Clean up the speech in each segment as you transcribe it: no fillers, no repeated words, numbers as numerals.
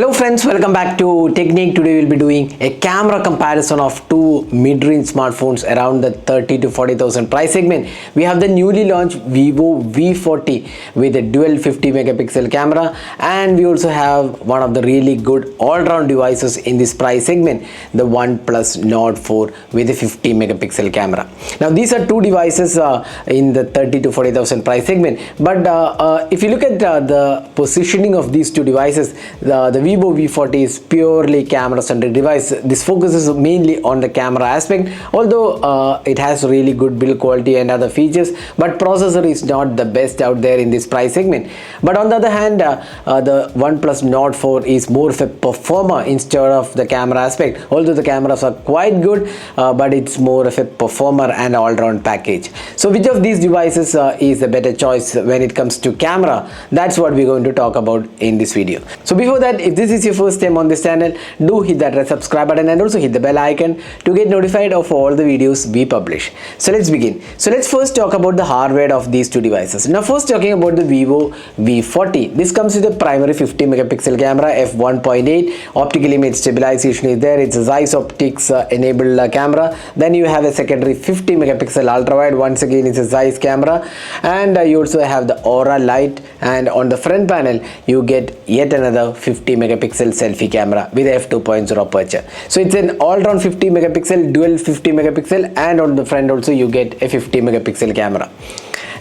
Hello friends, welcome back to Technique. Today we'll be doing a camera comparison of two mid-range smartphones around the 30 to 40,000 price segment. We have the newly launched Vivo V40 with a dual 50 megapixel camera, and we also have one of the really good all-round devices in this price segment, the OnePlus Nord 4 with a 50 megapixel camera. Now these are two devices in the 30 to 40,000 price segment, but if you look at the positioning of these two devices, the Vivo V40 is purely camera centric device. This focuses mainly on the camera aspect, although it has really good build quality and other features, but processor is not the best out there in this price segment. But on the other hand, the OnePlus Nord 4 is more of a performer instead of the camera aspect, although the cameras are quite good, but it's more of a performer and all-round package. So which of these devices is a better choice when it comes to camera? That's what we're going to talk about in this video. So before that, if this is your first time on this channel, do hit that red subscribe button and also hit the bell icon to get notified of all the videos we publish. So let's begin. So let's first talk about the hardware of these two devices. Now first talking about the Vivo V40. This comes with a primary 50 megapixel camera f1.8. Optical image stabilization is there. It's a Zeiss Optics enabled camera. Then you have a secondary 50 megapixel ultra wide. Once again, it's a Zeiss camera, and you also have the Aura light, and on the front panel you get yet another 50 megapixel selfie camera with f2.0 aperture. So it's an all-round 50 megapixel, dual 50 megapixel, and on the front also you get a 50 megapixel camera.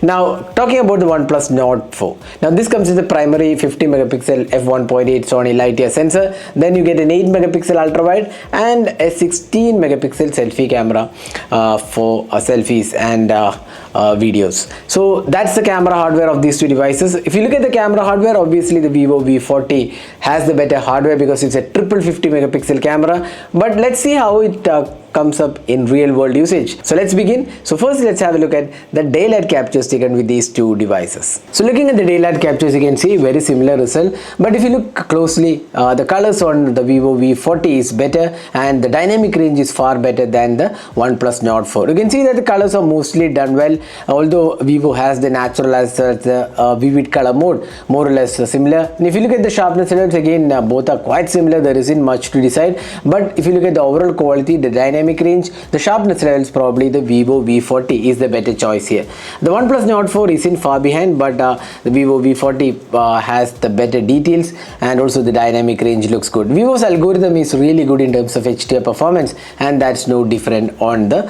Now talking about the OnePlus Nord 4. Now this comes with a primary 50 megapixel f1.8 Sony Lightyear sensor. Then you get an 8 megapixel ultra wide and a 16 megapixel selfie camera for selfies and videos. So that's the camera hardware of these two devices. If you look at the camera hardware, obviously the Vivo V40 has the better hardware because it's a triple 50 megapixel camera. But let's see how it comes up in real world usage. So let's begin. So first let's have a look at the daylight captures taken with these two devices. So looking at the daylight captures, you can see very similar result, but if you look closely, the colors on the Vivo V40 is better and the dynamic range is far better than the OnePlus Nord 4. You can see that the colors are mostly done well, although Vivo has the natural as the vivid color mode, more or less similar. And if you look at the sharpness levels, again both are quite similar. There isn't much to decide, but if you look at the overall quality, the dynamic range, the sharpness levels, probably the Vivo V40 is the better choice here. The OnePlus Nord 4 isn't far behind, but the Vivo V40 has the better details, and also the dynamic range looks good. Vivo's algorithm is really good in terms of HDR performance, and that's no different on the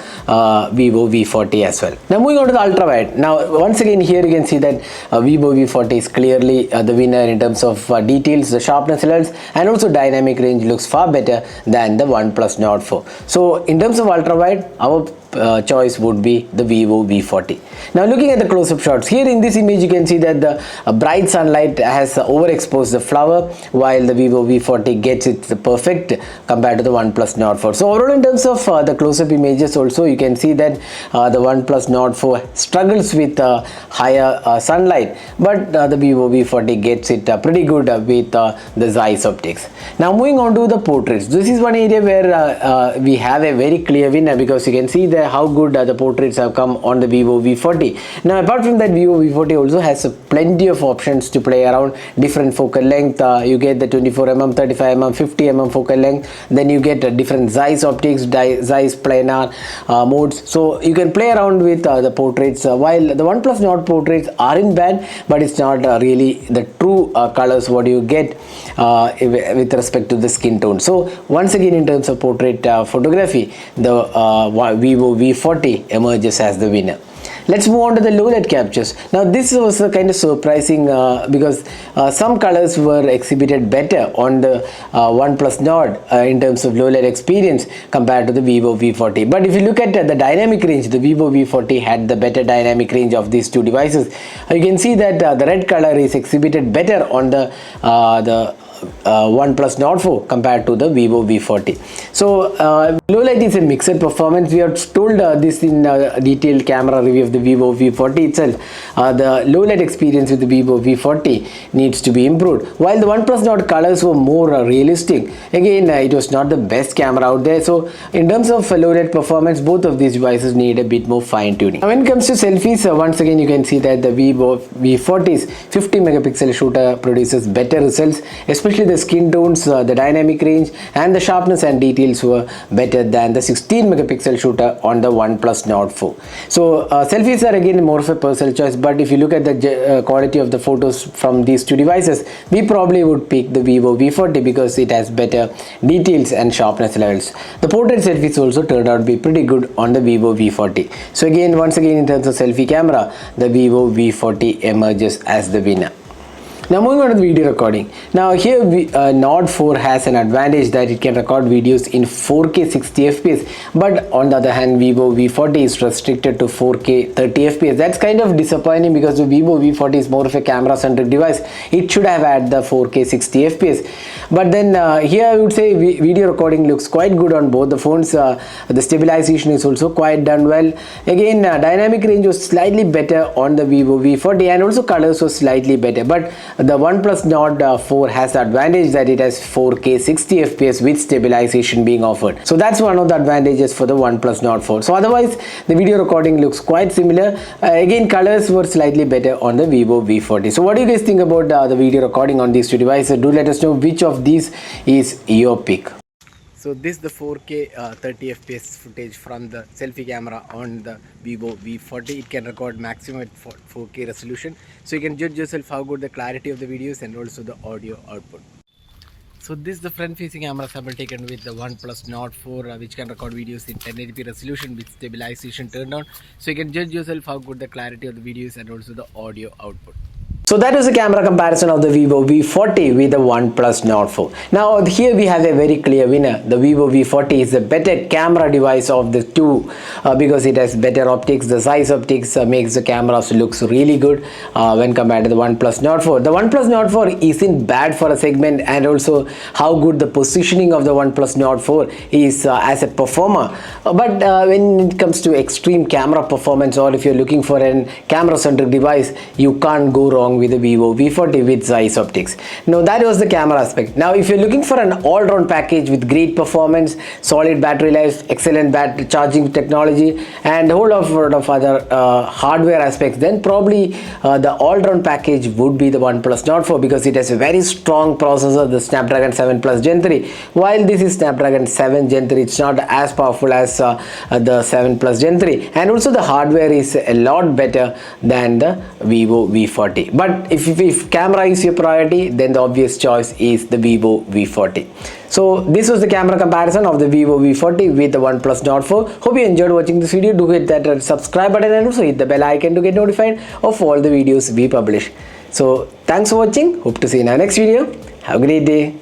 Vivo V40 as well. Now moving on to the ultra wide. Now once again here you can see that Vivo V40 is clearly the winner in terms of details, the sharpness levels, and also dynamic range looks far better than the OnePlus Nord 4. So in terms of ultra wide, our choice would be the Vivo V40. Now looking at the close-up shots, here in this image you can see that the bright sunlight has overexposed the flower, while the Vivo V40 gets it perfect compared to the OnePlus Nord 4. So overall in terms of the close-up images also, you can see that the OnePlus Nord 4 struggles with higher sunlight, but the Vivo V40 gets it pretty good with the Zeiss Optics. Now moving on to the portraits. This is one area where we have a very clear winner, because you can see that how good the portraits have come on the Vivo V40. Now apart from that, Vivo V40 also has plenty of options to play around, different focal length. You get the 24mm, 35mm, 50mm focal length. Then you get different Zeiss Optics, Zeiss planar modes. So you can play around with the portraits, while the OnePlus Nord portraits aren't bad, but it's not really the true colors what you get with respect to the skin tone. So once again in terms of portrait photography, the Vivo V40 emerges as the winner. Let's move on to the low light captures. Now this was kind of surprising because some colors were exhibited better on the OnePlus Nord in terms of low light experience compared to the Vivo V40. But if you look at the dynamic range, the Vivo V40 had the better dynamic range of these two devices. You can see that the red color is exhibited better on the OnePlus Nord 4 compared to the Vivo V40. So low light is a mixed performance. We have told this in detailed camera review of the Vivo V40 itself. The low light experience with the Vivo V40 needs to be improved, while the OnePlus Nord colors were more realistic. Again, it was not the best camera out there. So in terms of low light performance, both of these devices need a bit more fine tuning. Now when it comes to selfies, once again you can see that the Vivo V40's 50 megapixel shooter produces better results, especially especially the skin tones, the dynamic range and the sharpness and details were better than the 16 megapixel shooter on the OnePlus Nord 4. So selfies are again more of a personal choice, but if you look at the quality of the photos from these two devices, we probably would pick the Vivo V40 because it has better details and sharpness levels. The portrait selfies also turned out to be pretty good on the Vivo V40. So again, once again, in terms of selfie camera, the Vivo V40 emerges as the winner. Now moving on to the video recording. Now here Nord 4 has an advantage that it can record videos in 4K 60 fps, but on the other hand Vivo V40 is restricted to 4K 30 fps. That's kind of disappointing because the Vivo V40 is more of a camera centric device. It should have had the 4K 60 fps. But then here I would say video recording looks quite good on both the phones. The stabilization is also quite done well. Again, dynamic range was slightly better on the Vivo V40 and also colors was slightly better, but the OnePlus Nord 4 has the advantage that it has 4K 60 fps with stabilization being offered. So that's one of the advantages for the OnePlus Nord 4. So otherwise the video recording looks quite similar. Again, colors were slightly better on the Vivo V40. So what do you guys think about the video recording on these two devices? Do let us know which of these is your pick. So this is the 4K 30 fps footage from the selfie camera on the Vivo V40. It can record maximum at 4K resolution. So you can judge yourself how good the clarity of the videos and also the audio output. So this is the front facing camera sample taken with the OnePlus Nord 4 which can record videos in 1080p resolution with stabilization turned on. So you can judge yourself how good the clarity of the videos and also the audio output. So that was a camera comparison of the Vivo V40 with the OnePlus Nord 4. Now here we have a very clear winner. The Vivo V40 is the better camera device of the two because it has better optics. The Zeiss optics makes the cameras looks really good when compared to the OnePlus Nord 4. The OnePlus Nord 4 isn't bad for a segment, and also how good the positioning of the OnePlus Nord 4 is as a performer. But when it comes to extreme camera performance, or if you're looking for a camera centric device, you can't go wrong with the Vivo V40 with Zeiss optics. Now that was the camera aspect. Now if you're looking for an all-round package with great performance, solid battery life, excellent battery charging technology and a whole lot of other hardware aspects, then probably the all-round package would be the OnePlus Nord 4 because it has a very strong processor, the Snapdragon 7 Plus Gen 3. While this is Snapdragon 7 Gen 3, it's not as powerful as the 7 Plus Gen 3, and also the hardware is a lot better than the Vivo V40. But if camera is your priority, then the obvious choice is the Vivo V40. So this was the camera comparison of the Vivo V40 with the OnePlus Nord 4. Hope you enjoyed watching this video. Do hit that subscribe button and also hit the bell icon to get notified of all the videos we publish. So thanks for watching. Hope to see you in our next video. Have a great day.